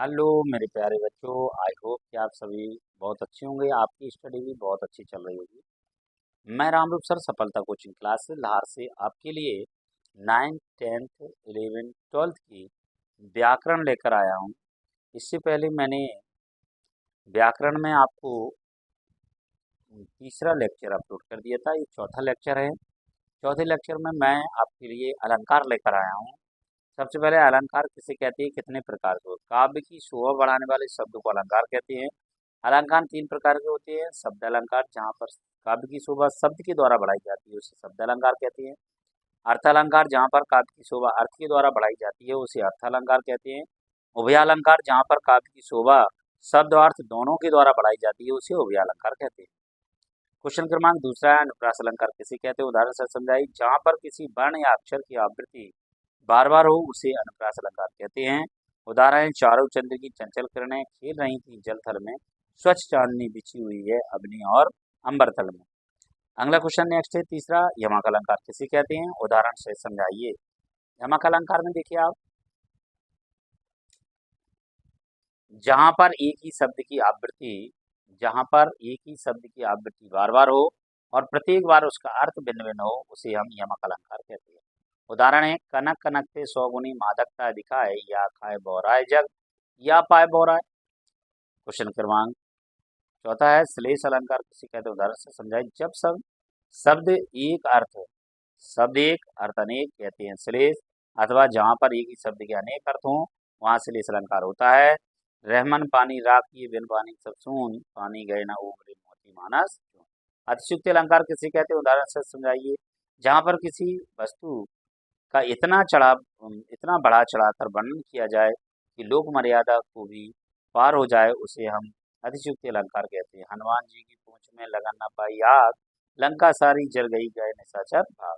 Hello मेरे प्यारे बच्चों। आई होप कि आप सभी बहुत अच्छे होंगे, आपकी स्टडी भी बहुत अच्छी चल रही होगी। मैं रामरूप सर सफलता कोचिंग क्लास से लाहौर से आपके लिए 9th 10th 11th 12th की व्याकरण लेकर आया हूँ। इससे पहले मैंने व्याकरण में आपको तीसरा लेक्चर अपलोड कर दिया था, ये चौथा लेक्चर है। चौथे लेक्चर में मैं आपके लिए अलंकार लेकर आया हूँ। सबसे पहले अलंकार किसे कहते हैं, कितने प्रकार के होते हैं। काव्य की शोभा बढ़ाने वाले शब्द को अलंकार कहते हैं। अलंकार तीन प्रकार के होते हैं। शब्द अलंकार, जहाँ पर काव्य की शोभा शब्द के द्वारा बढ़ाई जाती है उसे शब्द अलंकार कहते हैं। अर्थ अलंकार, जहाँ पर काव्य की शोभा अर्थ के द्वारा बढ़ाई जाती है उसे अर्थ अलंकार कहते हैं। उभयालंकार, जहाँ पर काव्य की शोभा शब्द और अर्थ दोनों के द्वारा बढ़ाई जाती है उसे उभयालंकार कहते हैं। क्वेश्चन क्रमांक दूसरा है, अनुप्रास अलंकार किसे कहते हैं, उदाहरण से समझाइए। जहाँ पर किसी वर्ण या अक्षर की आवृत्ति बार बार हो उसे अनुप्रास अलंकार कहते हैं। उदाहरण, चारों चंद्र की चंचल किरणें खेल रही थी जलथल में, स्वच्छ चांदनी बिछी हुई है अग्नि और अंबर तल में। अगला क्वेश्चन नेक्स्ट है तीसरा, यमक अलंकार किसे कहते हैं, उदाहरण से समझाइए। यमक अलंकार में देखिए आप, जहां पर एक ही शब्द की आवृत्ति जहां पर एक ही शब्द की आवृत्ति बार बार हो और प्रत्येक बार उसका अर्थ भिन्न भिन्न हो उसे हम यमक अलंकार कहते हैं। उदाहरण है, कनक कनक से सौगुनी मादकता दिखाए, या खाए बोराए जग, या पाए बोराए। क्वेश्चन क्रमांक चौथा है, श्लेष अलंकार किसे कहते हैं, उदाहरण से समझाए। जब शब्द शब्द एक अर्थ शब्द एक अर्थ अनेक कहते हैं श्लेष, अथवा जहाँ पर एक ही शब्द के अनेक अर्थ हों वहाँ श्लेष अलंकार होता है। रहमन पानी राखिए बिन पानी सब सून, पानी गए ना उबरे मोती मानस। अतिशयोक्ति अलंकार किसे कहते हैं, उदाहरण से समझाइए। जहाँ पर किसी वस्तु का इतना बढ़ा चढ़ाकर वर्णन किया जाए कि लोक मर्यादा को भी पार हो जाए उसे हम अतिशयोक्ति अलंकार कहते हैं। हनुमान जी की पूंछ में लगन न पाई आग, लंका सारी जल गई गए निशाचर भाग।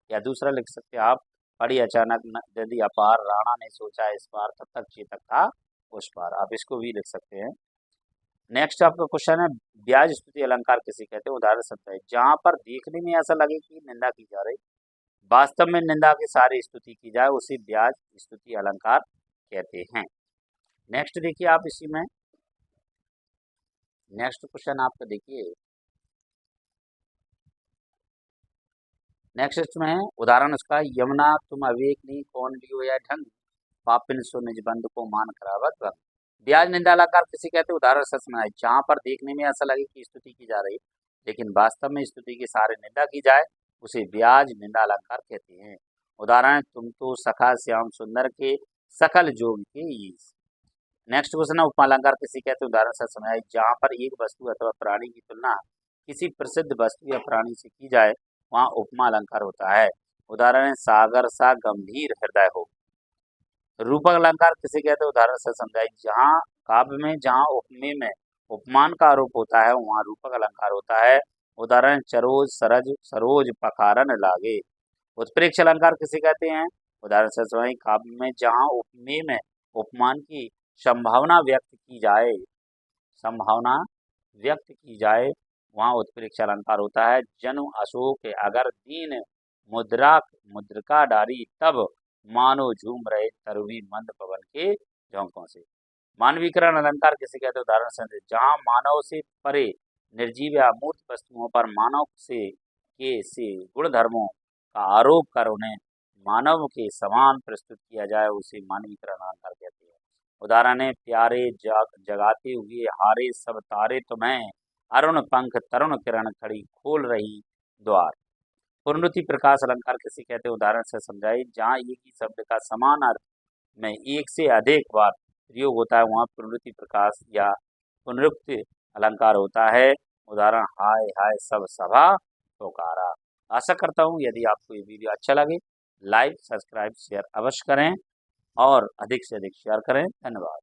या दूसरा लिख सकते हैं आप, पड़ी अचानक नदी अपार, राणा ने सोचा इस पार, तब तक चेतक था उस पार। आप इसको भी लिख सकते हैं। नेक्स्ट आपका क्वेश्चन है, ब्याज स्तुति अलंकार किसे कहते हैं, उदाहरण समझाइए। जहाँ पर देखने में ऐसा लगे कि निंदा की जा रही, वास्तव में निंदा के सारी स्तुति की जाए उसे ब्याज स्तुति अलंकार कहते हैं। नेक्स्ट देखिए आप, इसी में नेक्स्ट क्वेश्चन आपका देखिए। नेक्स्ट इसमें है, उदाहरण उसका, यमुना तुम अवेक नहीं कौन लियो या ढंग, पापिन सो निज बंधु को मान करावत भंग। ब्याज निंदा अलंकार किसे कहते हैं, उदाहरण से सुनाए। जहाँ पर देखने में ऐसा लगे कि स्तुति की जा रही लेकिन वास्तव में स्तुति की सारे निंदा की जाए उसे ब्याज निंदा अलंकार कहते हैं। उदाहरण, तुम तो सखा श्याम सुंदर के, सकल जोग के ईश। नेक्स्ट क्वेश्चन है, उपमा अलंकार किसे कहते हैं, उदाहरण से समझाइए। जहाँ पर एक वस्तु अथवा प्राणी की तुलना किसी प्रसिद्ध वस्तु या प्राणी से की जाए वहाँ उपमा अलंकार होता है। उदाहरण है, सागर सा गंभीर हृदय हो। रूपक अलंकार किसे कहते हैं, उदाहरण से समझाइए। जहाँ काव्य में जहाँ उपमेय में उपमान का आरोप होता है वहाँ रूपक अलंकार होता है। उदाहरण, चरोज सरज सरोज पखारन लागे। उत्प्रेक्ष अलंकार किसे कहते हैं, उदाहरण से समझाइए। काव्य में जहाँ उपमेय में उपमान की संभावना व्यक्त की जाए संभावना व्यक्त की जाए वहाँ उत्प्रेक्ष अलंकार होता है। जनु अशोक अगर दीन मुद्रा मुद्रिका डारी, तब मानो झूम रहे तरुवी मंद पवन के झोंकों से। मानवीकरण अलंकार किसे कहते हैं, उदाहरण से। जहाँ मानव से परे निर्जीव या अमूर्त वस्तुओं पर मानव से गुण धर्मों का आरोप कर उन्हें मानव के समान प्रस्तुत किया जाए उसे मानवीकरण अलंकार कहते हैं। उदाहरण है, प्यारे जगाते हुए हारे सब तारे तुम्हें, अरुण पंख तरुण किरण खड़ी खोल रही द्वार। पुनरुक्ति प्रकाश अलंकार किसे कहते हैं, उदाहरण से समझाइए। जहाँ एक ही शब्द का समान अर्थ में एक से अधिक बार प्रयोग होता है वहाँ पुनरुक्ति प्रकाश या पुनरुक्ति अलंकार होता है। उदाहरण, हाय हाय सब सभा पुकारा। आशा करता हूँ यदि आपको ये वीडियो अच्छा लगे लाइक सब्सक्राइब शेयर अवश्य करें और अधिक से अधिक शेयर करें। धन्यवाद।